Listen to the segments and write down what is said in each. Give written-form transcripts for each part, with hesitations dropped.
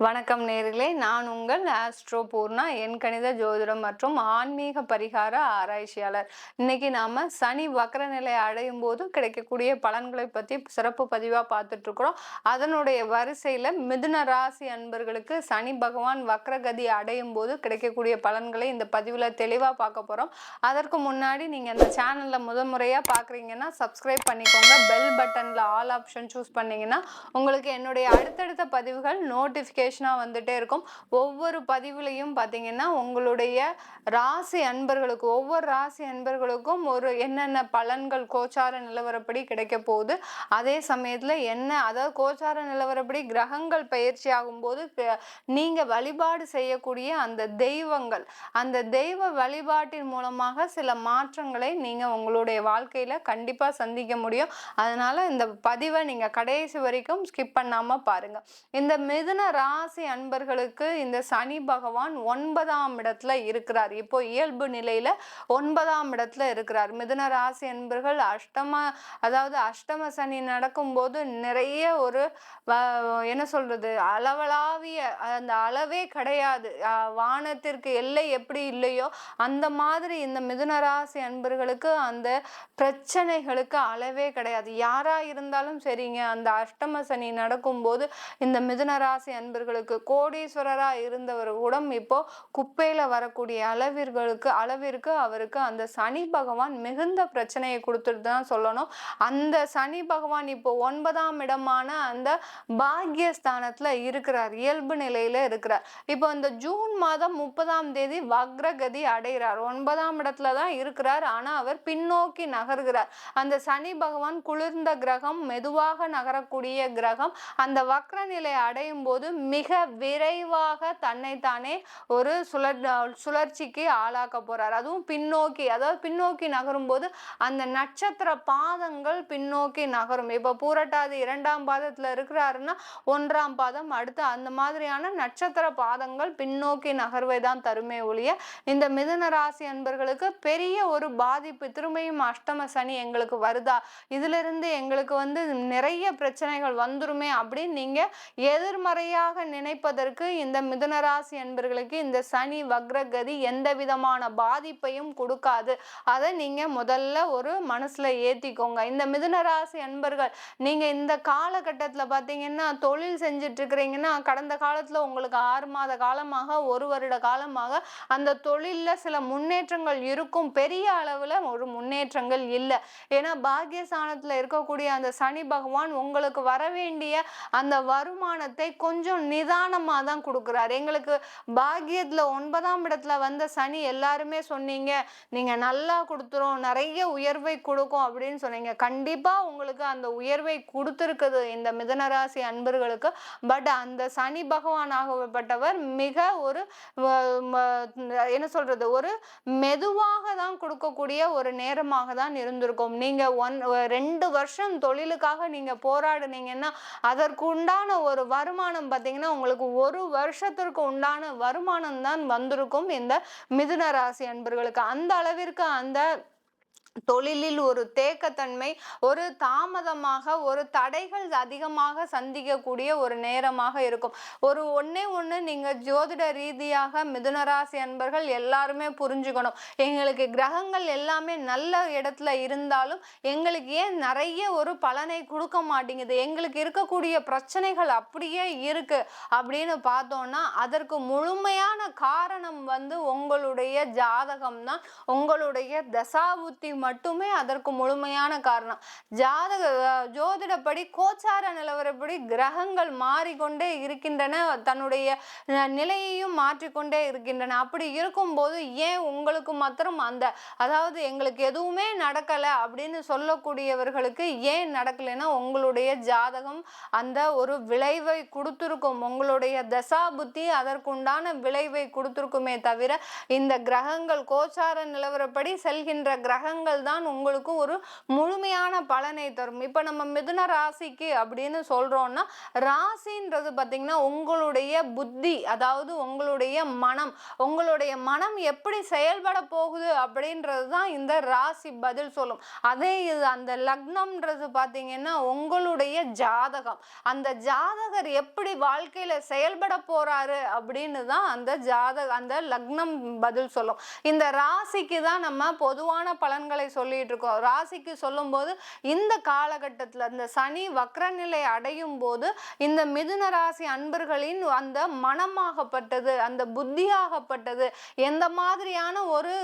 வணக்கம் நேர்களே, நான் உங்கள் ஆஸ்ட்ரோ பூர்ணா, எண் கணித ஜோதிடம் மற்றும் ஆன்மீக பரிகார ஆராய்ச்சியாளர். இன்னைக்கு நாம சனி வக்ர நிலை அடையும் போது கிடைக்கக்கூடிய பலன்களை பத்தி சிறப்பு பதிவா பார்த்துட்டு இருக்கிறோம். அதனுடைய வரிசையில மிதுன ராசி அன்பர்களுக்கு சனி பகவான் வக்ரகதி அடையும் போது கிடைக்கக்கூடிய பலன்களை இந்த பதிவுல தெளிவா பார்க்க போறோம். அதற்கு முன்னாடி நீங்க இந்த சேனல்ல முதன்முறையா பார்க்குறீங்கன்னா சப்ஸ்கிரைப் பண்ணிக்கோங்க. பெல் பட்டன்ல ஆல் ஆப்ஷன் சூஸ் பண்ணீங்கன்னா உங்களுக்கு என்னுடைய அடுத்தடுத்த பதிவுகள் நோட்டிஃபிகேஷனாக வந்துட்டே இருக்கும். ஒவ்வொரு பதிவுலையும் பார்த்தீங்கன்னா உங்களுடைய ராசி அன்பர்களுக்கு ஒவ்வொரு ராசி அன்பர்களுக்கும் ஒரு என்னென்ன பலன்கள் கோச்சார நிலவரப்படி கிடைக்க போகுது, அதே சமயத்தில் அதாவது கோச்சார நிலவரப்படி கிரகங்கள் பயிற்சி ஆகும்போது நீங்கள் வழிபாடு செய்யக்கூடிய அந்த தெய்வங்கள், அந்த தெய்வ வழிபாட்டின் மூலமாக சில மாற்றங்களை நீங்கள் உங்களுடைய வாழ்க்கையில் கண்டிப்பாக சந்திக்க முடியும். அதனால் இந்த பதிவை நீங்கள் கடைசி வரைக்கும் ஸ்கிப் பண்ணாமல் பாருங்கள். இந்த மிதுன ராசி அன்பர்களுக்கு இந்த சனி பகவான் 9ஆம் இடத்துல இருக்கிறார். இப்போ இயல்பு நிலையில 9ஆம் இடத்துல இருக்கிறார். மிதுன ராசி அன்பர்கள் அஷ்டம சனி நடக்கும்போது நிறைய ஒரு என்ன சொல்றது, அளவலாவிய அந்த அளவே கிடையாது. வானத்திற்கு எல்லை எப்படி இல்லையோ அந்த மாதிரி இந்த மிதுன ராசி அன்பர்களுக்கு அந்த பிரச்சனைகளுக்கு அளவே கிடையாது. யாரா இருந்தாலும் சரிங்க, அந்த அஷ்டம சனி நடக்கும்போது இந்த மிதுன ராசி அன்பர்களுக்கு கோடீஸ்வரரா இருந்தவர் கூட இப்போ குப்பையில வரக்கூடிய அளவிற்கு அவருக்கு அந்த சனி பகவான் மிகுந்த பிரச்சனையை கொடுத்துட்டு தான் சொல்லணும். அந்த சனி பகவான் இப்போ 9ஆம் இடமான அந்த பாக்யஸ்தானத்துல இருக்கிறார், இயல்பு நிலையில இருக்கிறார். இப்போ இந்த ஜூன் மாதம் 30ஆம் தேதி வக்ரகதி அடைகிறார். 9ஆம் இடத்துல தான் இருக்கிறார், ஆனா அவர் பின்னோக்கி நகர்கிறார். அந்த சனி பகவான் குளிர்ந்த கிரகம், மெதுவாக நகரக்கூடிய கிரகம். அந்த வக்ர நிலை அடையும் போது மிக விரைவாக தன்னைத்தானே ஒரு சுழற்சிக்கு ஆளாக்க போறார். அதுவும் பின்னோக்கி, அதாவது பின்னோக்கி நகரும் போது அந்த நட்சத்திர பாதங்கள் பின்னோக்கி நகரும். இப்ப பூரட்டாதி 2ஆம் பாதத்துல இருக்கிறாருன்னா 1ஆம் பாதம், அடுத்து அந்த மாதிரியான நட்சத்திர பாதங்கள் பின்னோக்கி நகர்வை தான் தருமே ஒழிய இந்த மிதுன ராசி அன்பர்களுக்கு பெரிய ஒரு பாதிப்பு, திரும்பியும் அஷ்டம சனி எங்களுக்கு வருதா, இதுல இருந்து எங்களுக்கு நிறைய பிரச்சனைகள் வந்துருமே அப்படின்னு நீங்க எதிர்மறையாக நினைப்பதற்கு இந்த மிதுன ராசி அன்பர்களுக்கு இந்த சனி வக்ரகதி எந்த விதமான பாதிப்பையும் கொடுக்காது. அதை நீங்க முதல்ல ஒரு மனசுல ஏத்திக்கோங்க. இந்த மிதுன ராசி அன்பர்கள் நீங்க இந்த காலகட்டத்துல பாத்தீங்கன்னா தொழில் செஞ்சுட்டு இருக்கிறீங்கன்னா, கடந்த காலத்துல உங்களுக்கு 6 மாத காலமாக, 1 வருட காலமாக அந்த தொழில்ல சில முன்னேற்றங்கள் இருக்கும். பெரிய அளவுல ஒரு முன்னேற்றங்கள் இல்லை. ஏன்னா பாக்கியஸ்தானத்துல இருக்கக்கூடிய அந்த சனி பகவான் உங்களுக்கு வர வேண்டிய அந்த வருமானத்தை கொஞ்சம் நிதானமா தான் கொடுக்கிறார். எங்களுக்கு பாக்கியத்துல 9ஆம் இடத்துல வந்த சனி எல்லாருமே சொன்னீங்க நீங்க நல்லா கொடுத்துரும், நிறைய உயர்வை கொடுக்கும் அப்படின்னு சொன்னீங்க. கண்டிப்பா உங்களுக்கு அந்த உயர்வை கொடுத்திருக்குது இந்த மிதுனராசி அன்பர்களுக்கு. பட் அந்த சனி பகவான் ஆகப்பட்டவர் மிக ஒரு என்ன சொல்றது, ஒரு மெதுவாக தான் கொடுக்கக்கூடிய ஒரு நேரமாக தான் இருந்திருக்கும். நீங்க 2 வருஷம் தொழிலுக்காக நீங்க போராடுனீங்கன்னா அதற்கு உண்டான ஒரு வருமானம் பார்த்தீங்கன்னா உங்களுக்கு 1 வருஷத்திற்கு உண்டான வருமானம் தான் வந்திருக்கும் இந்த மிதுன ராசி அன்பர்களுக்கு. அந்த அளவிற்கு அந்த தொழிலில் ஒரு தேக்கத்தன்மை, ஒரு தாமதமாக, ஒரு தடைகள் அதிகமாக சந்திக்கக்கூடிய ஒரு நேரமாக இருக்கும். ஒண்ணே ஒண்ணு நீங்க ஜோதிட ரீதியாக மிதுனராசி அன்பர்கள் எல்லாருமே புரிஞ்சுக்கணும். எங்களுக்கு கிரகங்கள் எல்லாமே நல்ல இடத்துல இருந்தாலும் எங்களுக்கு ஏன் நிறைய ஒரு பலனை கொடுக்க மாட்டேங்குது, எங்களுக்கு இருக்கக்கூடிய பிரச்சனைகள் அப்படியே இருக்கு அப்படின்னு பார்த்தோம்னா அதற்கு முழுமையான காரணம் உங்களுடைய ஜாதகம் தான். உங்களுடைய தசாபுத்தி மட்டுமே அதற்கு முழுமையான காரணம். ஜோதிடப்படி கோச்சார நிலவரப்படி கிரகங்கள் மாறிக்கொண்டே இருக்கின்றன, தன்னுடைய நிலையையும் மாற்றிக்கொண்டே இருக்கின்றன. அப்படி இருக்கும்போது ஏன் உங்களுக்கு மாத்திரம் அதாவது எங்களுக்கு எதுவுமே நடக்கல அப்படின்னு சொல்லக்கூடியவர்களுக்கு ஏன் நடக்கலைன்னா உங்களுடைய ஜாதகம் அந்த ஒரு விளைவை கொடுத்திருக்கும். உங்களுடைய தசா புத்தி அதற்குண்டான விளைவை கொடுத்திருக்குமே தவிர இந்த கிரகங்கள் கோச்சார நிலவரப்படி செல்கின்ற கிரகங்கள் விஷயங்கள் தான் உங்களுக்கு ஒரு முழுமையான பலனை தரும். இப்ப நம்ம மிதுன ராசிக்கு அப்படின்னு சொல்றோம்னா, ராசின்றது பார்த்தீங்கன்னா உங்களுடைய புத்தி, அதாவது உங்களுடைய மனம். உங்களுடைய மனம் எப்படி செயல்பட போகுது அப்படின்றது தான் இந்த ராசி பதில் சொல்லும். அதே இது அந்த லக்னம்ன்றது பார்த்தீங்கன்னா உங்களுடைய ஜாதகம். அந்த ஜாதகர் எப்படி வாழ்க்கையில செயல்பட போறாரு அப்படின்னு தான் அந்த லக்னம் பதில் சொல்லும். இந்த ராசிக்கு தான் நம்ம பொதுவான பலன்களை சொல்லிட்டு இருக்கோம். ராசிக்கு சொல்லும்போது இந்த காலகட்டத்தில் இந்த சனி வக்ரநிலை அடையும் போது இந்த மிதுன ராசி அன்பர்களின் அந்த மனமாகப்பட்டது, அந்த புத்தியாகப்பட்டது எந்த மாதிரியான ஒரு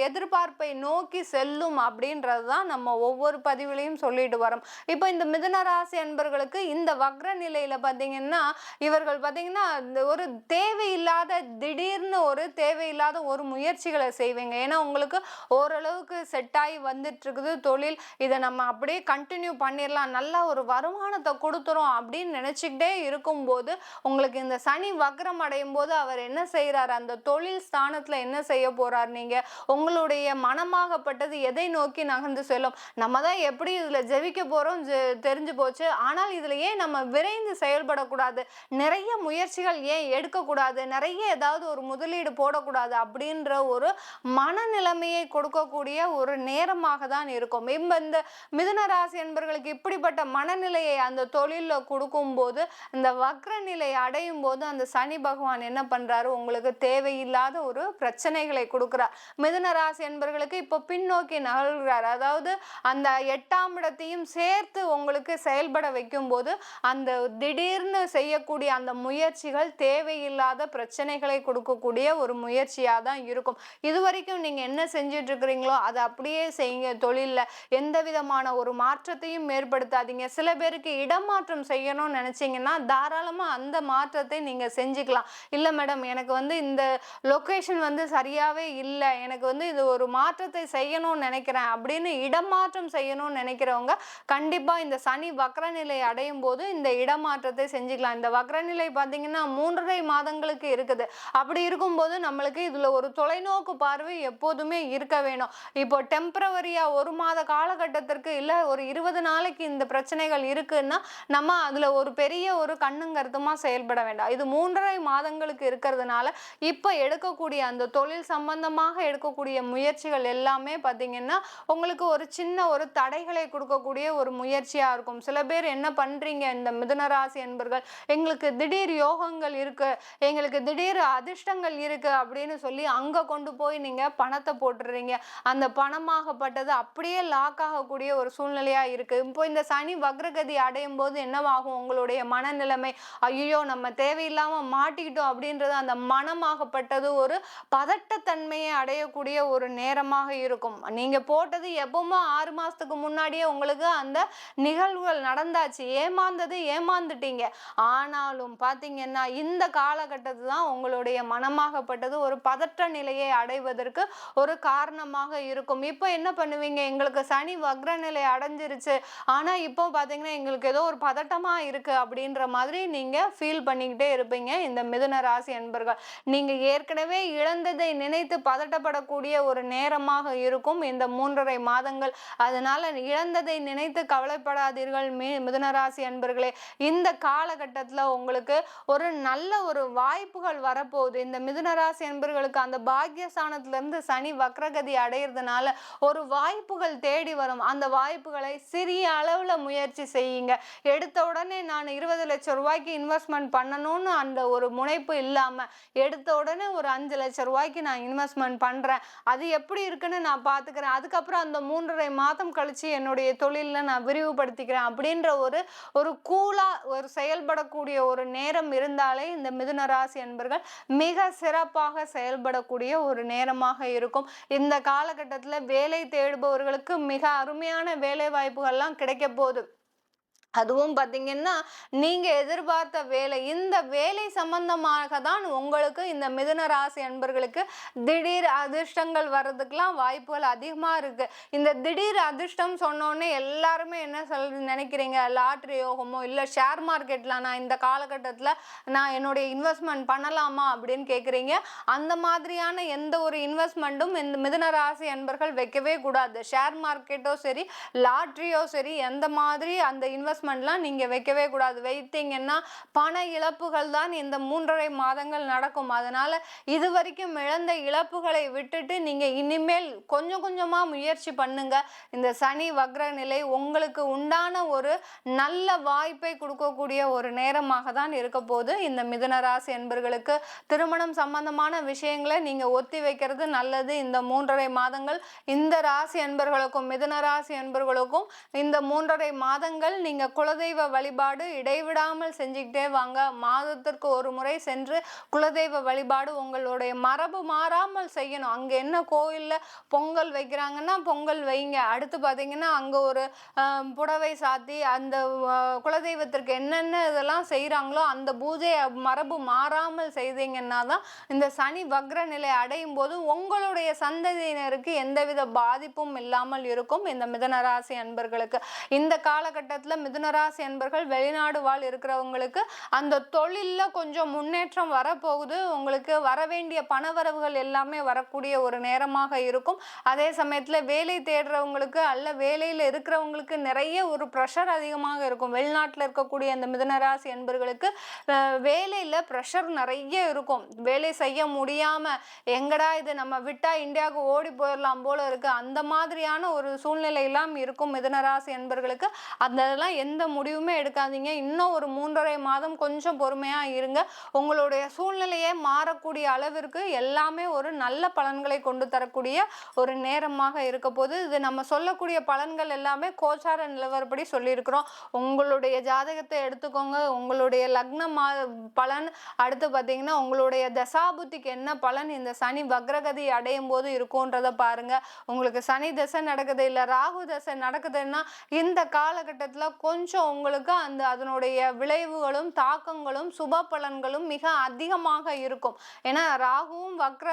எதிர்பார்ப்பை நோக்கி செல்லும் அப்படின்றது தான் நம்ம ஒவ்வொரு பதிவிலையும் சொல்லிட்டு வரோம். இப்போ இந்த மிதுன ராசி அன்பர்களுக்கு இந்த வக்ர நிலையில பார்த்தீங்கன்னா இவர்கள் பார்த்தீங்கன்னா ஒரு தேவையில்லாத திடீர்னு ஒரு தேவையில்லாத ஒரு முயற்சிகளை செய்வீங்க. ஏன்னா உங்களுக்கு ஓரளவுக்கு செட் ஆகி வந்துட்டு இருக்குது தொழில், இதை நம்ம அப்படியே கண்டினியூ பண்ணிடலாம், நல்ல ஒரு வருமானத்தை கொடுத்துரும் அப்படின்னு நினைச்சுக்கிட்டே இருக்கும்போது உங்களுக்கு இந்த சனி வக்ரம் அடையும் போது அவர் என்ன செய்யறாரு, அந்த தொழில் ஸ்தானத்துல என்ன செய்ய போறார், நீங்க உங்களுடைய மனமாகப்பட்டது எதை நோக்கி நகர்ந்து செல்லும். நம்ம தான் எப்படி இதுல ஜெயிக்க போறோம் தெரிஞ்சு போச்சு, ஆனால் இதுல ஏன் நம்ம விரைந்து செயல்படக்கூடாது, நிறைய முயற்சிகள் ஏன் எடுக்கக்கூடாது, நிறைய ஏதாவது ஒரு முதலீடு போடக்கூடாது அப்படின்ற ஒரு மனநிலைமையை கொடுக்கக்கூடிய ஒரு நேரமாக தான் இருக்கும். இந்த மிதுன ராசி என்பவர்களுக்கு இப்படிப்பட்ட மனநிலையை அந்த தொழில கொடுக்கும் போது இந்த வக்ர நிலை அடையும் போது அந்த சனி பகவான் என்ன பண்றாரு, உங்களுக்கு தேவையில்லாத ஒரு பிரச்சனைகளை கொடுக்கிறார். மிதுன ராசி என்பவர்களுக்கு இப்போ பின்னோக்கி நகர்கிறார். அதாவது அந்த 8ஆம் இடத்தையும் சேர்த்து உங்களுக்கு செயல்பட வைக்கும் போது அந்த திடீர்னு செய்யக்கூடிய அந்த முயற்சிகள் தேவையில்லாத பிரச்சனைகளை கொடுக்கக்கூடிய ஒரு முயற்சியா தான் இருக்கும். இதுவரைக்கும் நீங்க என்ன செஞ்சுட்டு இருக்கிறீங்களோ அதை அப்படியே செய்யுங்க. தொழில்ல எந்த விதமான ஒரு மாற்றத்தையும் ஏற்படுத்தாதீங்க. சில பேருக்கு இடமாற்றம் செய்யணும்னு நினைச்சீங்கன்னா தாராளமா அந்த மாற்றத்தை நீங்க செஞ்சுக்கலாம். இல்ல மேடம், எனக்கு இந்த லொகேஷன் சரியாவே இல்லை, எனக்கு இது ஒரு மாற்றத்தை செய்யணும்னு நினைக்கிறேன் அப்படின்னு இடமாற்றம் செய்யணும்னு நினைக்கிறவங்க கண்டிப்பா இந்த சனி வக்ரநிலை அடையும் போது இந்த இடமாற்றத்தை செஞ்சுக்கலாம். இந்த வக்ரநிலை பார்த்தீங்கன்னா 3.5 மாதங்களுக்கு இருக்குது. அப்படி இருக்கும்போது நம்மளுக்கு இதுல ஒரு தொலைநோக்கு பார்வை எப்போதுமே இருக்க வேணும். இப்போ டெம்பரவரியா 1 மாத காலகட்டத்திற்கு இல்ல ஒரு 20 நாளைக்கு இந்த பிரச்சனைகள் இருக்குன்னா நம்ம அதுல ஒரு பெரிய ஒரு கண்ணும் கருத்துமா செயல்பட வேண்டாம். இது 3.5 மாதங்களுக்கு இருக்கிறதுனால இப்ப எடுக்கக்கூடிய அந்த தொழில் சம்பந்தமாக எடுக்கக்கூடிய முயற்சிகள் எல்லாமே பார்த்தீங்கன்னா உங்களுக்கு ஒரு சின்ன ஒரு தடைகளை கொடுக்கக்கூடிய ஒரு முயற்சியா இருக்கும். சில பேர் என்ன பண்றீங்க, இந்த மிதுன ராசி என்பர்கள் எங்களுக்கு திடீர் யோகங்கள் இருக்கு, எங்களுக்கு திடீர் அதிர்ஷ்டங்கள் இருக்கு அப்படின்னு சொல்லி அங்க கொண்டு போய் நீங்க பணத்தை போட்டுறீங்க. அந்த பணமாகப்பட்டது அப்படியே லாக் ஆகக்கூடிய ஒரு சூழ்நிலையா இருக்கு. இப்போ இந்த சனி வக்ரகதி அடையும் போது என்னவாகும், உங்களுடைய மனநிலைமை ஐயோ நம்ம தேவையில்லாம மாட்டிக்கிட்டோம் அப்படின்றது அந்த மனமாகப்பட்டது ஒரு பதட்டத்தன்மையை அடையக்கூடிய ஒரு நேரமாக இருக்கும். நீங்க போட்டது எப்பவுமே 6 மாசத்துக்கு முன்னாடியே உங்களுக்கு அந்த நிகழ்வுகள் நடந்தாச்சு, ஏமாந்துட்டீங்க. ஆனாலும் பாத்தீங்கன்னா இந்த காலகட்டத்தை தான் உங்களுடைய மனமாகப்பட்டது ஒரு பதற்ற நிலையை அடைவதற்கு ஒரு காரணமாக இருக்கும். இப்போ என்ன பண்ணுவீங்க, எங்களுக்கு சனி வக்ர நிலை அடைஞ்சிருச்சு, ஆனா இப்போ பாத்தீங்கன்னா எங்களுக்கு ஏதோ ஒரு பதட்டமா இருக்கு அப்படின்ற மாதிரி நீங்க ஃபீல் பண்ணிக்கிட்டே இருப்பீங்க. இந்த மிதுன ராசி அன்பர்கள் நீங்க ஏற்கனவே இழந்ததை நினைத்து பதட்டப்படக்கூடிய ஒரு நேரமாக இருக்கும் இந்த 3.5 மாதங்கள். அதனால இழந்ததை நினைத்து கவலைப்படாதீர்கள் மிதுன ராசி அன்பர்களே. இந்த காலகட்டத்துல உங்களுக்கு ஒரு நல்ல ஒரு வாய்ப்புகள் வரப்போகுது. இந்த மிதுன ராசி அன்பர்களுக்கு அந்த பாக்கியஸ்தானத்துல இருந்து சனி வக்ரகதி அடையிறதுனால ஒரு வாய்ப்புகள் தேடி வரும். அந்த வாய்ப்புகளை சிறிய அளவுல முயற்சி செய்யுங்க. எடுத்த உடனே நான் 20 லட்சம் ரூபாய்க்கு இன்வெஸ்ட்மெண்ட் பண்ணணும்னு அந்த ஒரு முனைப்பு இல்லாம எடுத்த உடனே ஒரு 5 லட்சம் ரூபாய்க்கு நான் இன்வெஸ்ட்மெண்ட் பண்றேன், அது எப்படி இருக்குன்னு நான் பாத்துக்கிறேன், அதுக்கப்புறம் அந்த 3.5 மாதம் கழிச்சு என்னுடைய தொழில நான் விரிவுபடுத்திக்கிறேன் அப்படின்ற ஒரு கூலா ஒரு செயல்படக்கூடிய ஒரு நேரம் இருந்தாலே இந்த மிதுன ராசி என்பர்கள் மிக சிறப்பாக செயல்படக்கூடிய ஒரு நேரமாக இருக்கும். இந்த காலகட்டத்துல வேலை தேடுபவர்களுக்கு மிக அருமையான வேலை வாய்ப்புகள்லாம் கிடைக்க போகுது. அதுவும் பார்த்தீங்கன்னா, நீங்க எதிர்பார்த்த வேலை, இந்த வேலை சம்பந்தமாக தான் உங்களுக்கு இந்த மிதுன ராசி அன்பர்களுக்கு திடீர் அதிர்ஷ்டங்கள் வர்றதுக்கெல்லாம் வாய்ப்புகள் அதிகமா இருக்கு. இந்த திடீர் அதிர்ஷ்டம் சொன்னோனே எல்லாருமே என்ன நினைக்கிறீங்க? லாட்டரி யோகமோ, இல்ல ஷேர் மார்க்கெட்ல நான் இந்த காலகட்டத்தில நான் என்னுடைய இன்வெஸ்ட்மென்ட் பண்ணலாமா? அப்படின்னு கேட்கிறீங்க. அந்த மாதிரியான எந்த ஒரு இன்வெஸ்ட்மென்ட்டும் இந்த மிதுன ராசி அன்பர்கள் வைக்கவே கூடாது. ஷேர் மார்க்கெட்டோ சரி, லாட்டரியோ சரி, எந்த மாதிரி அந்த இன்வெஸ்ட்மெண்ட்லாம் நீங்க வைக்கவே கூடாது. வைத்தீங்கன்னா பண இழப்புகள் தான் இந்த 3.5 மாதங்கள் நடக்கும். அதனால இதுவரைக்கும் இழந்த இழப்புகளை விட்டுட்டு நீங்க இனிமேல் கொஞ்சம் கொஞ்சமா முயற்சி பண்ணுங்க. இந்த சனி வக்ர நிலை உங்களுக்கு உண்டான ஒரு நல்ல வாய்ப்பை கொடுக்கக்கூடிய ஒரு நேரமாக தான் இருக்க போது. இந்த மிதுன ராசி என்பர்களுக்கு திருமணம் சம்பந்தமான விஷயங்களை நீங்க ஒத்தி வைக்கிறது நல்லது. இந்த 3.5 மாதங்கள் இந்த ராசி அன்பர்களுக்கும் மிதுன ராசி அன்பர்களுக்கும் இந்த 3.5 மாதங்கள் நீங்க குலதெய்வ வழிபாடு இடைவிடாமல் செஞ்சுக்கிட்டே வாங்க. மாதத்திற்கு ஒரு முறை சென்று குலதெய்வ வழிபாடு உங்களுடைய மரபு மாறாமல் செய்யணும். அங்க என்ன கோயில்ல பொங்கல் வைக்கிறாங்கன்னா பொங்கல் வைங்க. அடுத்து பார்த்தீங்கன்னா அங்க ஒரு புடவை சாத்தி அந்த குலதெய்வத்திற்கு என்னென்ன இதெல்லாம் செய்கிறாங்களோ அந்த பூஜை மரபு மாறாமல் செய்தீங்கன்னா தான் இந்த சனி வக்ர நிலை அடையும் போது உங்களுடைய சந்ததியினருக்கு எந்தவித பாதிப்பும் இல்லாமல் இருக்கும். இந்த மிதுனராசி அன்பர்களுக்கு இந்த காலகட்டத்தில் மிதுனராசி அன்பர்கள் வெளிநாடு வாழ் இருக்கிறவங்களுக்கு அந்த தொழில்ல கொஞ்சம் முன்னேற்றம் வரப்போகுது. உங்களுக்கு வரவேண்டிய பணவரவுகள் எல்லாமே வரக்கூடிய ஒரு நேரமாக இருக்கும். அதே சமயத்தில் வேலை தேடுறவங்களுக்கு அல்ல வேலையில் இருக்கிறவங்களுக்கு நிறைய ஒரு ப்ரெஷர் அதிகமாக இருக்கும். வெளிநாட்டில் இருக்கக்கூடிய அந்த மிதுனராசி அன்பர்களுக்கு வேலையில் ப்ரெஷர் நிறைய இருக்கும். வேலை செய்ய முடியாம எங்கடா இது நம்ம விட்டா இந்தியாவுக்கு ஓடி போயிடலாம் போல இருக்கு, அந்த மாதிரியான ஒரு சூழ்நிலையெல்லாம் இருக்கும் மிதுனராசி அன்பர்களுக்கு. அதெல்லாம் எந்த முடிவுமே எடுக்காதீங்க. இன்னும் ஒரு 3.5 மாதம் கொஞ்சம் பொறுமையா இருங்க. உங்களுடைய சூழ்நிலையே மாறக்கூடிய அளவிற்கு எல்லாமே ஒரு நல்ல பலன்களை கொண்டு தரக்கூடிய ஒரு நேரமாக இருக்க போது. இது நம்ம சொல்லக்கூடிய பலன்கள் எல்லாமே கோச்சார நிலவரப்படி சொல்லியிருக்கிறோம். உங்களுடைய ஜாதகத்தை எடுத்துக்கோங்க. உங்களுடைய லக்ன பலன், அடுத்து பார்த்தீங்கன்னா உங்களுடைய தசாபுத்திக்கு என்ன பலன் இந்த சனி வக்ரகதி அடையும் போது இருக்கும்ன்றத பாருங்க. உங்களுக்கு சனி தசை நடக்குது இல்லை ராகு தசை நடக்குதுன்னா இந்த காலகட்டத்தில் கொஞ்சம் உங்களுக்கு அதனுடைய விளைவுகளும் தாக்கங்களும் சுப பலன்களும் மிக அதிகமாக இருக்கும். ஏன்னா ராகுவும் வக்ர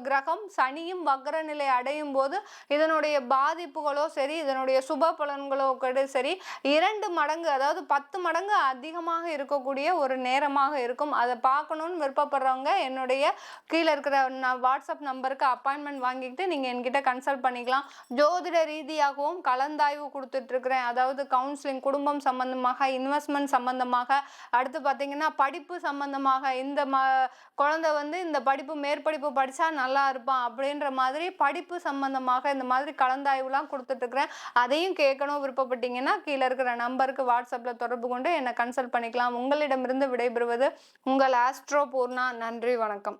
கிரகம், சனியும் வக்ர நிலை அடையும் போது இதனுடைய பாதிப்புகளோ சரி, இதனுடைய சுப பலன்களோ கூட சரி 2 மடங்கு, அதாவது 10 மடங்கு அதிகமாக இருக்கக்கூடிய ஒரு நேரமாக இருக்கும். அதை பார்க்கணும்னு விருப்பப்படுறவங்க என்னுடைய கீழே இருக்கிற வாட்ஸ்அப் நம்பருக்கு அப்பாயின்மெண்ட் வாங்கிக்கிட்டு நீங்கள் என்கிட்ட கன்சல்ட் பண்ணிக்கலாம். ஜோதிட ரீதியாகவும் கலந்தாய்வு கொடுத்துட்டு இருக்கிறேன். அதாவது கவுன்சிலிங், குடும்பம் சம்பந்தமாக, இன்வெஸ்ட்மெண்ட் சம்பந்தமாக, அடுத்து பார்த்தீங்கன்னா படிப்பு சம்பந்தமாக, இந்த குழந்தை இந்த படிப்பு மேற்படிப்பு படித்தா நல்லா இருப்பான் அப்படின்ற மாதிரி படிப்பு சம்பந்தமாக இந்த மாதிரி கலந்தாய்வுலாம் கொடுத்துட்ருக்குறேன். அதையும் கேட்கணும் விருப்பப்பட்டீங்கன்னா கீழே இருக்கிற நம்பருக்கு வாட்ஸ்அப்பில் தொடர்பு கொண்டு என்னை கன்சல்ட் பண்ணிக்கலாம். உங்களிடமிருந்து விடைபெறுவது உங்கள் ஆஸ்ட்ரோ பூர்ணா. நன்றி, வணக்கம்.